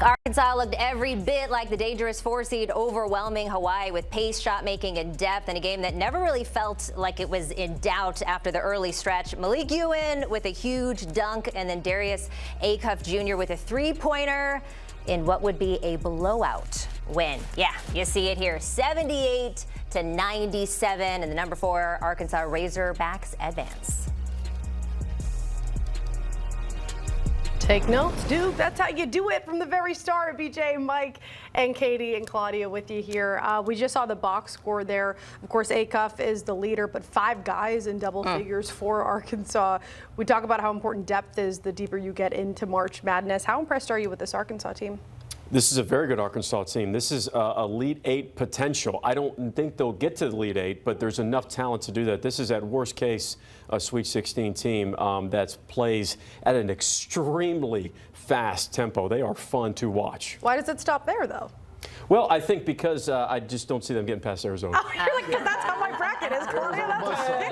Arkansas looked every bit like the dangerous 4-seed, overwhelming Hawaii with pace, shot making, and depth in a game that never really felt like it was in doubt after the early stretch. Malik Ewan with a huge dunk, and then Darius Acuff Jr. with a three-pointer in what would be a blowout win. Yeah, you see it here, 78-97, and the number 4 Arkansas Razorbacks advance. Take notes, Duke. That's how you do it from the very start. BJ, Mike, and Katie and Claudia with you here. We just saw the box score there. Of course, Acuff is the leader, but 5 guys in double figures for Arkansas. We talk about how important depth is the deeper you get into March Madness. How impressed are you with this Arkansas team? This is a very good Arkansas team. This is Elite 8 potential. I don't think they'll get to the Elite 8, but there's enough talent to do that. This is, at worst case, a Sweet 16 team that plays at an extremely fast tempo. They are fun to watch. Why does it stop there, though? Well, I think because I just don't see them getting past Arizona. Oh, you're like, because that's how my bracket is, Claudia.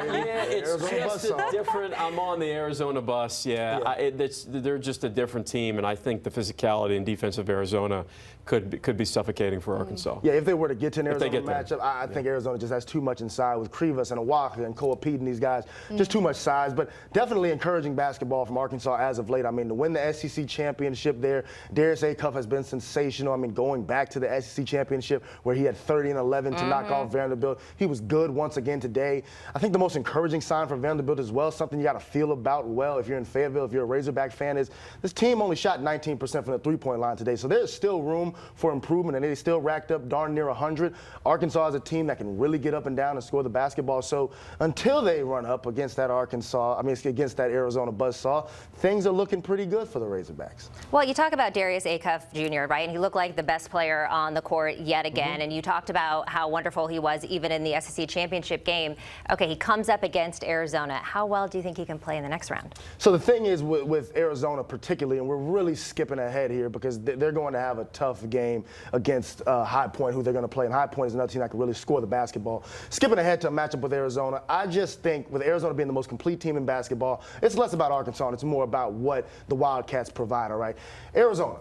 Yeah, it's just a different. I'm on the Arizona bus. Yeah, they're just a different team, and I think the physicality and defense of Arizona could be suffocating for Arkansas. Yeah, if they were to get to an Arizona matchup, I think Arizona just has too much inside with Krivas and Awaka and Koa Pete and these guys. Just too much size, but definitely encouraging basketball from Arkansas as of late. I mean, to win the SEC championship there, Darius Acuff has been sensational. I mean, going back to the SEC championship where he had 30 and 11 to knock off Vanderbilt. He was good once again today. I think the most encouraging sign for Vanderbilt as well, something you got to feel about well if you're in Fayetteville, if you're a Razorback fan, is this team only shot 19% from the three-point line today. So there's still room for improvement, and they still racked up darn near 100. Arkansas is a team that can really get up and down and score the basketball. So until they run up against that against that Arizona buzzsaw, things are looking pretty good for the Razorbacks. Well, you talk about Darius Acuff Jr., right? And he looked like the best player on the court yet again. And you talked about how wonderful he was even in the SEC championship game. Okay, he comes up against Arizona. How well do you think he can play in the next round? So the thing is with Arizona particularly, and we're really skipping ahead here because they're going to have a tough game against High Point, who they're going to play. And High Point is another team that can really score the basketball. Skipping ahead to a matchup with Arizona, I just think with Arizona being the most complete team in basketball, it's less about Arkansas and it's more about what the Wildcats provide, all right? Arizona,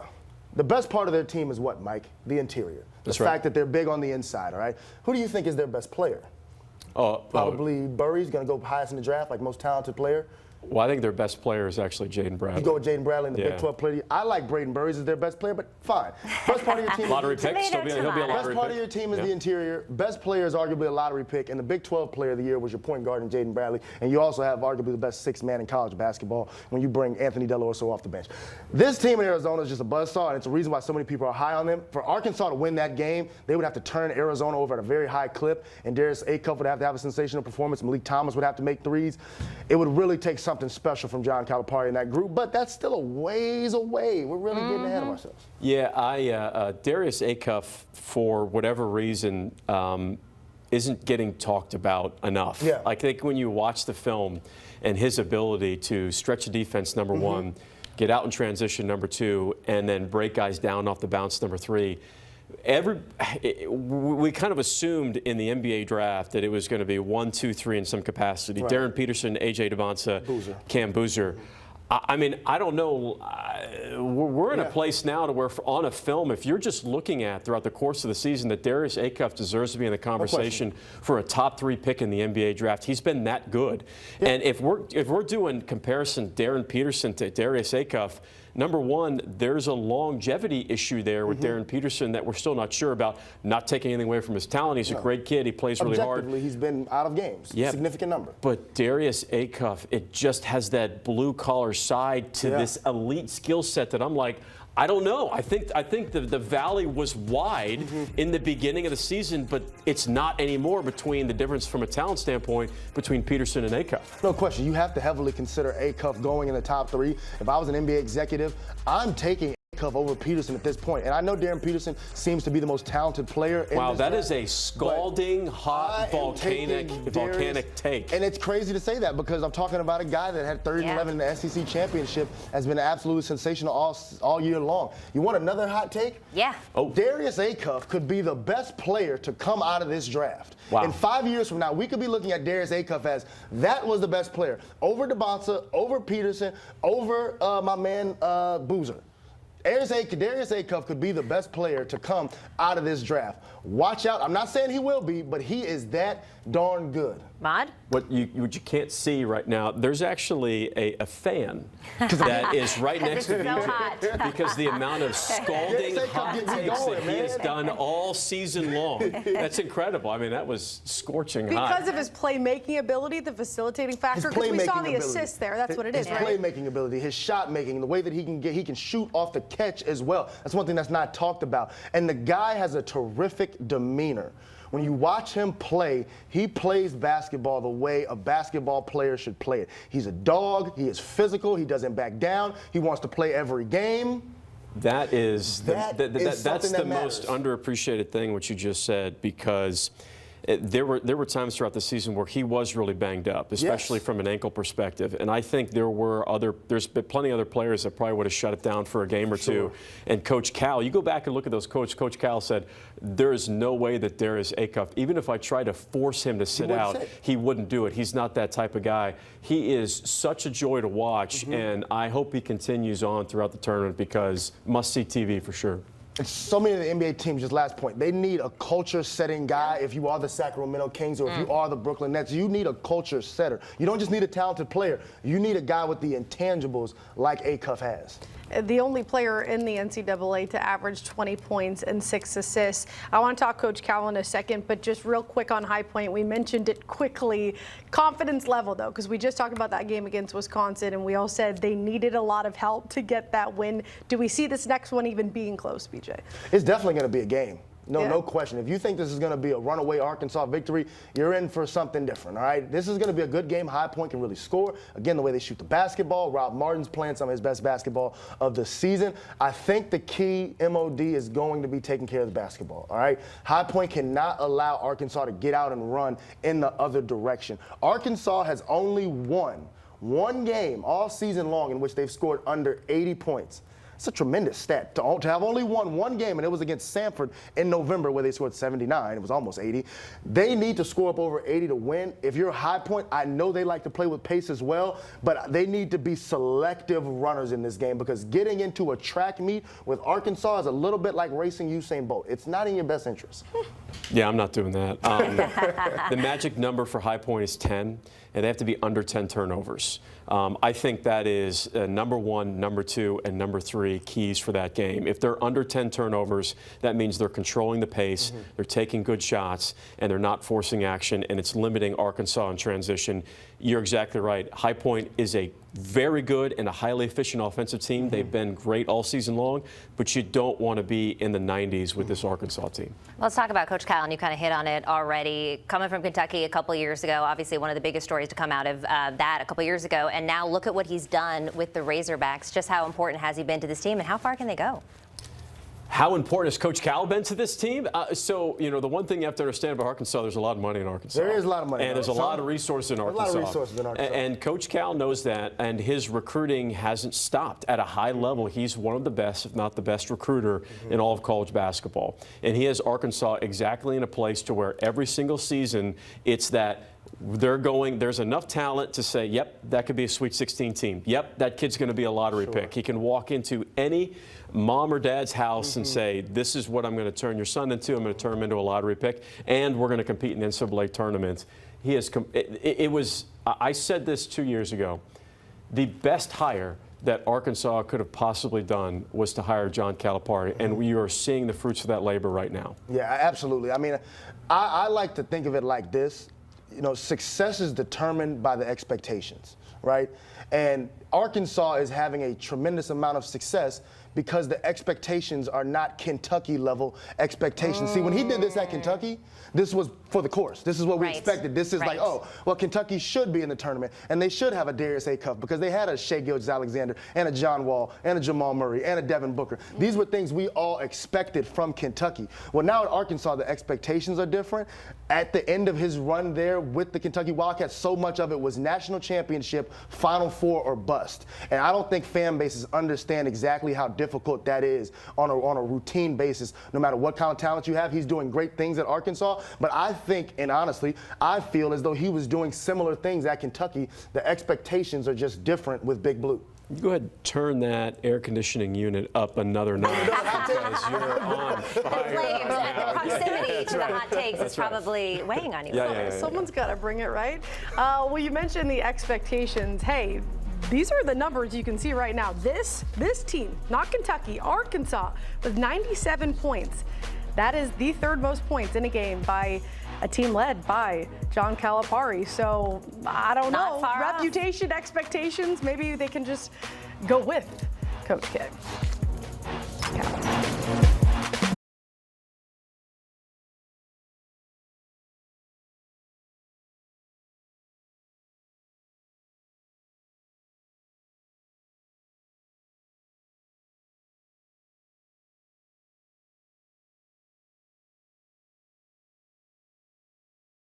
the best part of their team is what, Mike? The interior. The fact that they're big on the inside, all right? Who do you think is their best player? Probably Burry's going to go highest in the draft, like most talented player. Well, I think their best player is actually Jaden Bradley. You go with Jaden Bradley in the Big 12 player. I like Braden Burries as their best player, but fine. Best part of your team. Lottery pick. He'll be a lottery pick. Best part of your team is the interior. Best player is arguably a lottery pick, and the Big 12 player of the year was your point guard in Jaden Bradley. And you also have arguably the best sixth man in college basketball when you bring Anthony Delorso off the bench. This team in Arizona is just a buzzsaw, and it's a reason why so many people are high on them. For Arkansas to win that game, they would have to turn Arizona over at a very high clip, and Darius Acuff would have to have a sensational performance. Malik Thomas would have to make threes. It would really take something special from John Calipari in that group, but that's still a ways away. We're really getting ahead of ourselves. Yeah, Darius Acuff, for whatever reason, isn't getting talked about enough. Yeah. I think when you watch the film and his ability to stretch a defense, number one, get out in transition, number two, and then break guys down off the bounce, number three, we kind of assumed in the NBA draft that it was going to be 1, 2, 3 in some capacity. Right. Darren Peterson, A.J. Devonta, Cam Boozer. I mean, I don't know. We're in a place now to where on a film, if you're just looking at throughout the course of the season that Darius Acuff deserves to be in the conversation for a top 3 pick in the NBA draft, he's been that good. Yeah. And if we're doing comparison Darren Peterson to Darius Acuff, number one, there's a longevity issue there with Darren Peterson that we're still not sure about. Not taking anything away from his talent. He's a great kid. He plays really hard. Objectively, he's been out of games. Yeah. Significant number. But Darius Acuff, it just has that blue-collar side to this elite skill set that I'm like, I don't know. I think the valley was wide in the beginning of the season, but it's not anymore between the difference from a talent standpoint between Peterson and Acuff. No question. You have to heavily consider Acuff going in the top 3. If I was an NBA executive, I'm taking Acuff over Peterson at this point. And I know Darren Peterson seems to be the most talented player in this draft, is a scalding, hot, volcanic take. And it's crazy to say that because I'm talking about a guy that had 30 and 11 in the SEC championship, has been absolutely sensational all year long. You want another hot take? Yeah. Darius Acuff could be the best player to come out of this draft. Wow. In 5 years from now, we could be looking at Darius Acuff as that was the best player over Devonta, over Peterson, over my man Boozer. Darius Acuff could be the best player to come out of this draft. Watch out. I'm not saying he will be, but he is that darn good. Mod? What you can't see right now, there's actually a fan that is right next to BJ because the amount of scalding hot takes that he has done all season long. That's incredible. I mean, that was scorching hot. Because of his playmaking ability, the facilitating factor, because we saw the assist there. That's what it is, right? His playmaking ability, his shot making, the way that he can shoot off the catch as well. That's one thing that's not talked about. And the guy has a terrific demeanor. When you watch him play, he plays basketball the way a basketball player should play it. He's a dog. He is physical. He doesn't back down. He wants to play every game. That's the matters. most underappreciated thing, what you just said, because there were times throughout the season where he was really banged up, especially from an ankle perspective. And I think there's been plenty of other players that probably would have shut it down for a game or two. And Coach Cal, you go back and look at those Coach Cal said, there is no way that Darius Acuff, even if I tried to force him to sit out, he wouldn't do it. He's not that type of guy. He is such a joy to watch, and I hope he continues on throughout the tournament because must-see TV for sure. And so many of the NBA teams, just last point, they need a culture-setting guy. If you are the Sacramento Kings or if you are the Brooklyn Nets, you need a culture setter. You don't just need a talented player. You need a guy with the intangibles like Acuff has. The only player in the NCAA to average 20 points and 6 assists. I want to talk Coach Cal in a second, but just real quick on High Point, we mentioned it quickly. Confidence level, though, because we just talked about that game against Wisconsin, and we all said they needed a lot of help to get that win. Do we see this next one even being close, BJ? It's definitely going to be a game. No question. If you think this is going to be a runaway Arkansas victory, you're in for something different, all right? This is going to be a good game. High Point can really score. Again, the way they shoot the basketball. Rob Martin's playing some of his best basketball of the season. I think the key MOD is going to be taking care of the basketball, all right? High Point cannot allow Arkansas to get out and run in the other direction. Arkansas has only won one game all season long in which they've scored under 80 points. It's a tremendous stat to have only won one game, and it was against Samford in November where they scored 79. It was almost 80. They need to score up over 80 to win. If you're High Point, I know they like to play with pace as well, but they need to be selective runners in this game because getting into a track meet with Arkansas is a little bit like racing Usain Bolt. It's not in your best interest. Yeah, I'm not doing that. The magic number for High Point is 10, and they have to be under 10 turnovers. I think that is number 1, number 2, and number 3 keys for that game. If they're under 10 turnovers, that means they're controlling the pace, they're taking good shots, and they're not forcing action, and it's limiting Arkansas in transition. You're exactly right. High Point is a very good and a highly efficient offensive team. They've been great all season long, but you don't want to be in the 90s with this Arkansas team. Let's talk about Coach Cal, and you kind of hit on it already. Coming from Kentucky a couple years ago, obviously one of the biggest stories to come out of that a couple years ago, and now look at what he's done with the Razorbacks. Just how important has he been to this team, and how far can they go? How important has Coach Cal been to this team? So, you know, the one thing you have to understand about Arkansas, there's a lot of money in Arkansas. There is a lot of money. And there's a lot of resources in Arkansas. A lot of resources in Arkansas. And Coach Cal knows that, and his recruiting hasn't stopped at a high level. He's one of the best, if not the best recruiter in all of college basketball. And he has Arkansas exactly in a place to where every single season it's that there's enough talent to say, yep, that could be a Sweet 16 team. Yep, that kid's going to be a lottery pick. He can walk into any mom or dad's house and say, this is what I'm going to turn your son into. I'm going to turn him into a lottery pick, and we're going to compete in the NCAA tournament. He has. I said this 2 years ago. The best hire that Arkansas could have possibly done was to hire John Calipari, and we are seeing the fruits of that labor right now. Yeah, absolutely. I mean, I like to think of it like this. You know, success is determined by the expectations, right? And Arkansas is having a tremendous amount of success because the expectations are not Kentucky level expectations. See, when he did this at Kentucky, this was for the course. This is what we expected. This is like, oh, well, Kentucky should be in the tournament, and they should have a Darius Acuff because they had a Shai Gilgeous-Alexander and a John Wall and a Jamal Murray and a Devin Booker. These were things we all expected from Kentucky. Well, now at Arkansas, the expectations are different. At the end of his run there with the Kentucky Wildcats, so much of it was national championship, Final Four or bust. And I don't think fan bases understand exactly how difficult that is on a routine basis. No matter what kind of talent you have, he's doing great things at Arkansas. But I think, and honestly, I feel as though he was doing similar things at Kentucky. The expectations are just different with Big Blue. You go ahead and turn that air conditioning unit up another notch because you're on The fire. flames and the proximity to the hot takes is right. probably weighing on you. Yeah. Someone's got to bring it, right? Well, you mentioned the expectations. Hey, these are the numbers you can see right now. This team, not Kentucky, Arkansas, with 97 points. That is the third most points in a game by a team led by John Calipari. So I don't know. Reputation, expectations, maybe they can just go with Coach K.